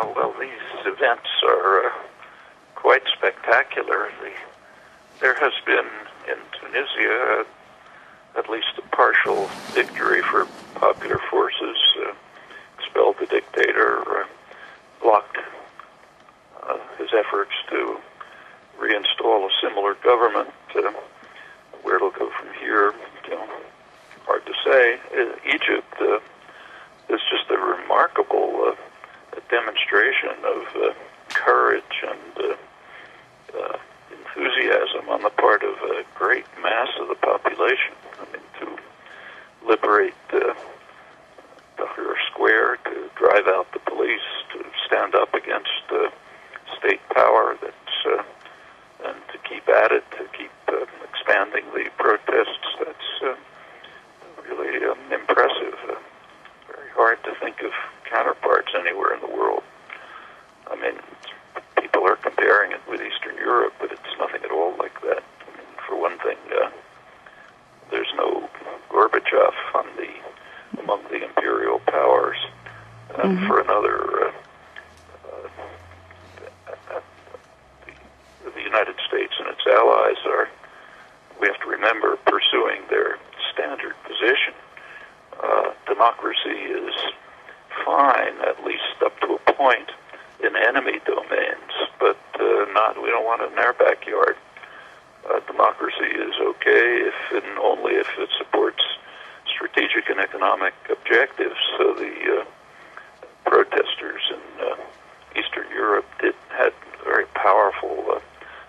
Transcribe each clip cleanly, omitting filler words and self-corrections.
Well, these events are quite spectacular. There has been in Tunisia at least a partial victory for popular forces, expelled the dictator, blocked his efforts to reinstall a similar government. Where it'll go from here, hard to say. Egypt is just a remarkable demonstration of courage and enthusiasm on the part of a great mass of the population. I mean, to liberate Tahrir Square, to drive out the police, to stand up against state power and to keep at it, to keep expanding the protests. That's really impressive. Very hard to think of counterparts anywhere in the world. I mean, people are comparing it with Eastern Europe, but it's nothing at all like that. I mean, for one thing, there's no Gorbachev among the imperial powers. And for another, the United States and its allies we have to remember, pursuing their standard position. Democracy is fine, at least up to a point, in enemy domains, but we don't want it in our backyard. Democracy is okay only if it supports strategic and economic objectives. So the protesters in Eastern Europe had very powerful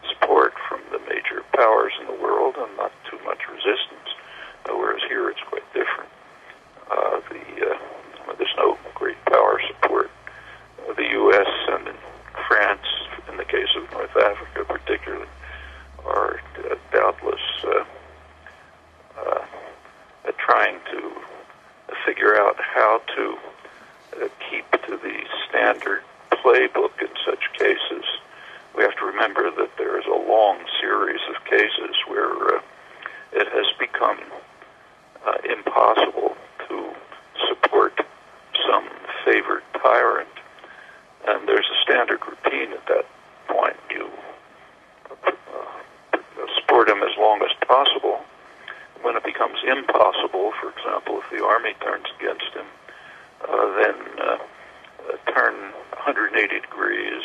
support from the major powers in the world and not too much resistance, whereas here it's quite different. There's no great power support. The U.S. and France, in the case of North Africa particularly, are doubtless trying to figure out how to keep to the standard playbook in such cases. We have to remember that there is a long series of cases where it has become impossible to support some favored tyrant. And there's a standard routine at that point. You support him as long as possible. When it becomes impossible, for example, if the army turns against him, then turn 180 degrees,